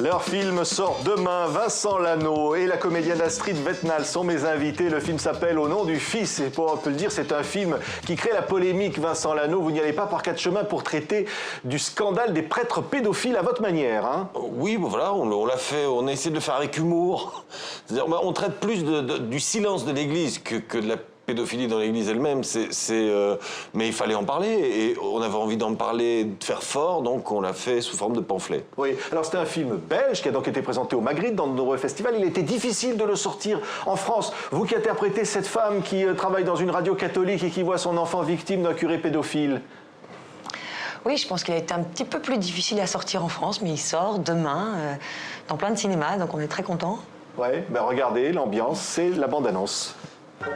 Leur film sort demain. Vincent Lano et la comédienne Astrid Vetnal sont mes invités. Le film s'appelle Au nom du Fils. Et pour on peut le dire, c'est un film qui crée la polémique. Vincent Lano, vous n'y allez pas par quatre chemins pour traiter du scandale des prêtres pédophiles à votre manière. Hein. Oui, bon, voilà, on l'a fait, on a essayé de le faire avec humour. C'est-à-dire, on traite plus du silence de l'Église que de la pédophilie dans l'Église elle-même, mais il fallait en parler et on avait envie d'en parler, de faire fort, donc on l'a fait sous forme de pamphlet. Oui, alors c'était un film belge qui a donc été présenté au Magritte dans de nombreux festivals. Il était difficile de le sortir en France. Vous qui interprétez cette femme qui travaille dans une radio catholique et qui voit son enfant victime d'un curé pédophile. Oui, je pense qu'il a été un petit peu plus difficile à sortir en France, mais il sort demain dans plein de cinémas, donc on est très contents. Oui, ben regardez, l'ambiance, c'est la bande-annonce. Alors,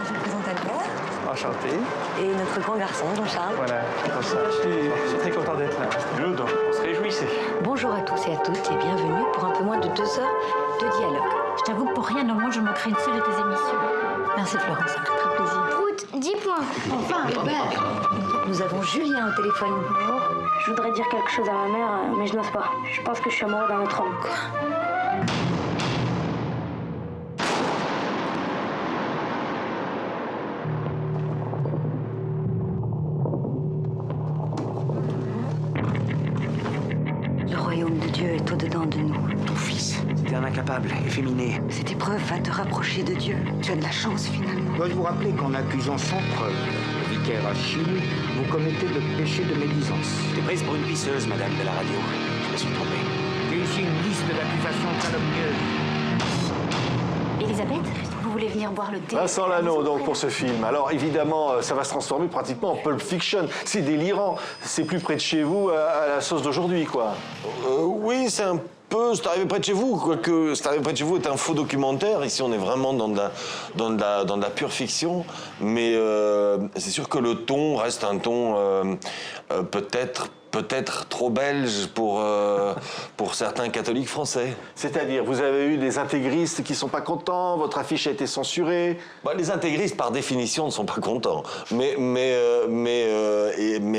je vous présente Albert. Enchanté. Et notre grand garçon, Jean-Charles. Voilà, comme ça, je suis très content d'être là. Good, on se réjouissait. Bonjour à tous et à toutes et bienvenue pour un peu moins de 2 heures de dialogue. Je t'avoue que pour rien au monde, je manquerai une seule de tes émissions. Merci Florence, ça me fait très plaisir. Prout, 10 points. Enfin, Albert. Nous avons Julien au téléphone. Bonjour. Je voudrais dire quelque chose à ma mère, mais je n'ose pas. Je pense que je suis amoureux d'un autre homme. Le royaume de Dieu est au-dedans de nous. Ton fils, c'était un incapable, efféminé. Cette épreuve va te rapprocher de Dieu. Tu as de la chance finalement. Dois-je vous rappeler qu'en accusant sans preuve le vicaire Achille, vous commettez le péché de médisance. J'étais prise pour une pisseuse, madame de la radio. Je me suis trompé. J'ai ici une liste d'accusations calomnieuses. Elisabeth, vous voulez venir boire le thé? Vincent Lano, donc, pour ce film. Alors, évidemment, ça va se transformer pratiquement en Pulp Fiction. C'est délirant. C'est plus près de chez vous à la sauce d'aujourd'hui, quoi. Oui, c'est un peu C'est arrivé près de chez vous, quoique C'est arrivé près de chez vous est un faux documentaire. Ici, on est vraiment dans de la pure fiction. Mais c'est sûr que le ton reste un ton peut-être trop belge pour certains catholiques français. C'est-à-dire, vous avez eu des intégristes qui sont pas contents, votre affiche a été censurée. Bah, les intégristes, par définition, ne sont pas contents. Mais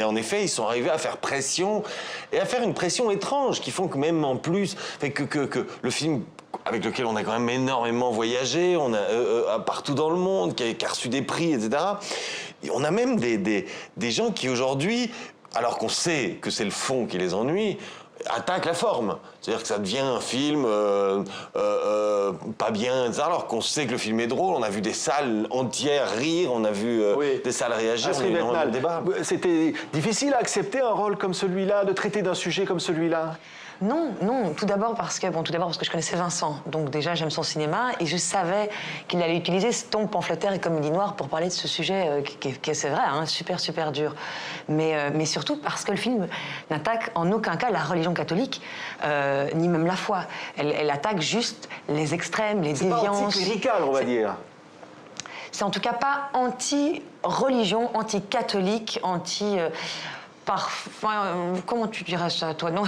en effet, ils sont arrivés à faire pression, et à faire une pression étrange, qui font que même en plus, que le film avec lequel on a quand même énormément voyagé, on a partout dans le monde, qui a reçu des prix, etc. Et on a même des gens qui aujourd'hui, alors qu'on sait que c'est le fond qui les ennuie, attaquent la forme. C'est-à-dire que ça devient un film pas bien, alors qu'on sait que le film est drôle. On a vu des salles entières rire, on a vu des salles réagir, on a eu énormément de débats. C'était difficile à accepter un rôle comme celui-là, de traiter d'un sujet comme celui-là? Non, non, tout d'abord parce que je connaissais Vincent, donc déjà j'aime son cinéma et je savais qu'il allait utiliser ce ton pamphlétaire et comédie noire pour parler de ce sujet qui c'est vrai, hein, super dur. Mais surtout parce que le film n'attaque en aucun cas la religion catholique, ni même la foi. Elle attaque juste les extrêmes, les déviances. C'est pas anticlérical, on va dire. C'est en tout cas pas anti-religion, anti-catholique, comment tu dirais ça, toi? Non,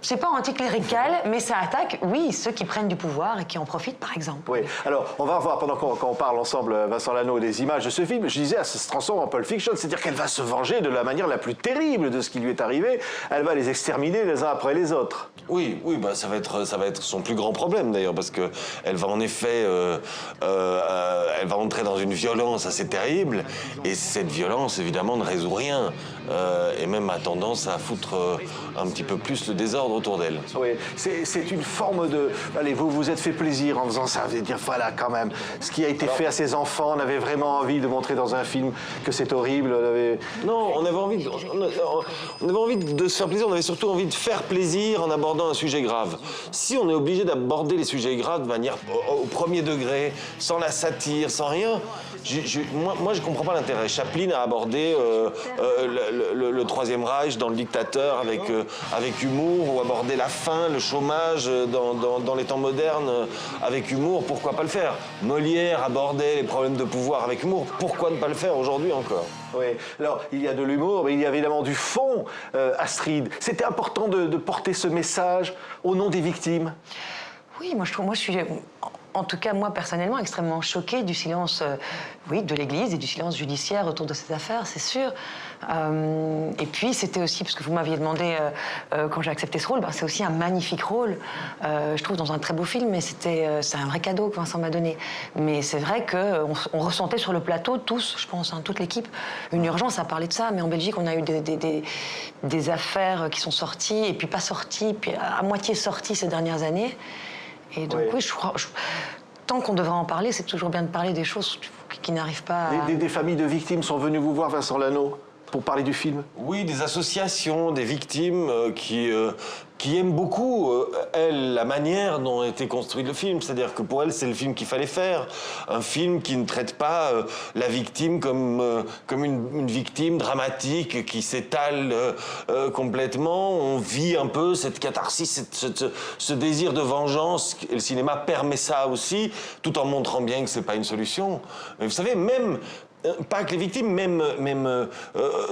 c'est pas anticlérical, mais ça attaque, oui, ceux qui prennent du pouvoir et qui en profitent, par exemple. Oui, alors, on va revoir, pendant qu'on parle ensemble, Vincent Lano, des images de ce film, je disais, elle se transforme en Pulp Fiction, c'est-à-dire qu'elle va se venger de la manière la plus terrible de ce qui lui est arrivé. Elle va les exterminer les uns après les autres. Oui, bah ça va être son plus grand problème, d'ailleurs, parce que elle va en effet, elle va entrer dans une violence assez terrible, et cette violence, évidemment, ne résout rien, et même a tendance à foutre un petit peu plus le désordre autour d'elle. Oui, c'est une forme de... Allez, vous vous êtes fait plaisir en faisant ça, vous allez dire, voilà, quand même, ce qui a été fait à ses enfants, on avait vraiment envie de montrer dans un film que c'est horrible, Non, on avait envie de se faire plaisir, on avait surtout envie de faire plaisir en abordant un sujet grave. Si on est obligé d'aborder les sujets graves de manière au premier degré, sans la satire, sans rien, moi je comprends pas l'intérêt. Chaplin a abordé le Troisième Reich dans Le Dictateur avec humour, ou aborder la faim, le chômage dans les temps modernes avec humour, pourquoi pas le faire? Molière abordait les problèmes de pouvoir avec humour, pourquoi ne pas le faire aujourd'hui encore? Oui, alors il y a de l'humour, mais il y a évidemment du fond, Astrid. C'était important de porter ce message au nom des victimes. Oui, moi je suis en tout cas, moi, personnellement, extrêmement choquée du silence, oui, de l'Église et du silence judiciaire autour de cette affaire, c'est sûr. Et puis, c'était aussi, parce que vous m'aviez demandé quand j'ai accepté ce rôle, c'est aussi un magnifique rôle, je trouve, dans un très beau film, et c'est un vrai cadeau que Vincent m'a donné. Mais c'est vrai qu'on ressentait sur le plateau, tous, je pense, toute l'équipe, une urgence à parler de ça. Mais en Belgique, on a eu des affaires qui sont sorties, et puis pas sorties, puis à moitié sorties ces dernières années. Et donc, oui, je crois... Tant qu'on devra en parler, c'est toujours bien de parler des choses qui n'arrivent pas à... Des familles de victimes sont venues vous voir, Vincent Lano, pour parler du film? Oui, des associations, des victimes qui aiment beaucoup, elles, la manière dont a été construit le film. C'est-à-dire que pour elles, c'est le film qu'il fallait faire. Un film qui ne traite pas la victime comme une victime dramatique qui s'étale complètement. On vit un peu cette catharsis, ce désir de vengeance. Et le cinéma permet ça aussi, tout en montrant bien que c'est pas une solution. Mais vous savez, même... Pas que les victimes, même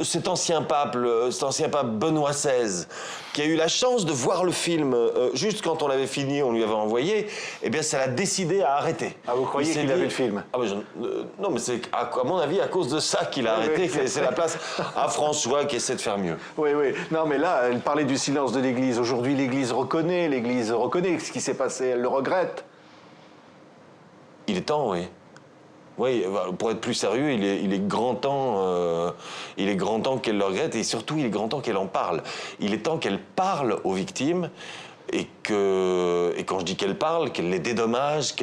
cet ancien pape Benoît XVI, qui a eu la chance de voir le film juste quand on l'avait fini, on lui avait envoyé, eh bien ça l'a décidé à arrêter. Ah, vous croyez qu'il a vu le film? Non, mais c'est à mon avis à cause de ça qu'il a arrêté, qu'il a laissé la place à François qui essaie de faire mieux. Oui, oui. Non, mais là, elle parlait du silence de l'Église. Aujourd'hui, l'Église reconnaît ce qui s'est passé, elle le regrette. Il est temps, oui. Oui, pour être plus sérieux, il est grand temps qu'elle le regrette et surtout il est grand temps qu'elle en parle. Il est temps qu'elle parle aux victimes et quand je dis qu'elle parle, qu'elle les dédommage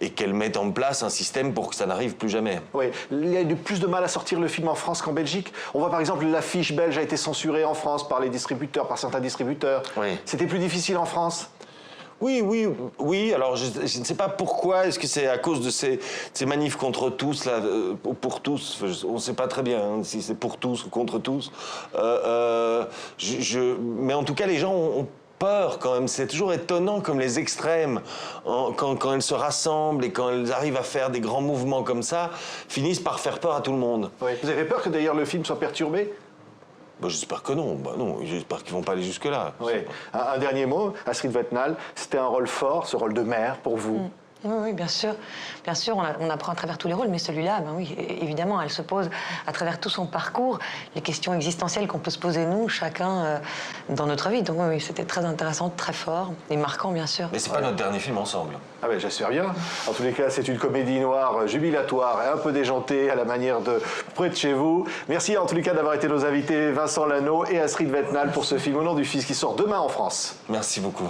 et qu'elle mette en place un système pour que ça n'arrive plus jamais. Oui, il y a eu plus de mal à sortir le film en France qu'en Belgique. On voit par exemple l'affiche belge a été censurée en France par certains distributeurs. Oui. C'était plus difficile en France? Oui. Alors, je ne sais pas pourquoi. Est-ce que c'est à cause de ces manifs contre tous, là, pour tous? On ne sait pas très bien si c'est pour tous ou contre tous. Mais en tout cas, les gens ont peur quand même. C'est toujours étonnant comme les extrêmes, quand elles se rassemblent et quand elles arrivent à faire des grands mouvements comme ça, finissent par faire peur à tout le monde. Oui. Vous avez peur que d'ailleurs le film soit perturbé? J'espère que non. Non, j'espère qu'ils vont pas aller jusque-là. Oui. Un dernier mot, Astrid Wetnal, c'était un rôle fort, ce rôle de mère, pour vous? Oui, bien sûr. Bien sûr, on apprend à travers tous les rôles, mais celui-là, oui, évidemment, elle se pose à travers tout son parcours, les questions existentielles qu'on peut se poser, nous, chacun, dans notre vie. Donc oui, c'était très intéressant, très fort et marquant, bien sûr. Mais c'est pas notre dernier film ensemble. Ah ben, j'espère bien. En tous les cas, c'est une comédie noire jubilatoire et un peu déjantée à la manière de Près de chez vous. Merci en tous les cas d'avoir été nos invités, Vincent Lano et Astrid Wetnal, pour ce film Au nom du Fils qui sort demain en France. Merci beaucoup.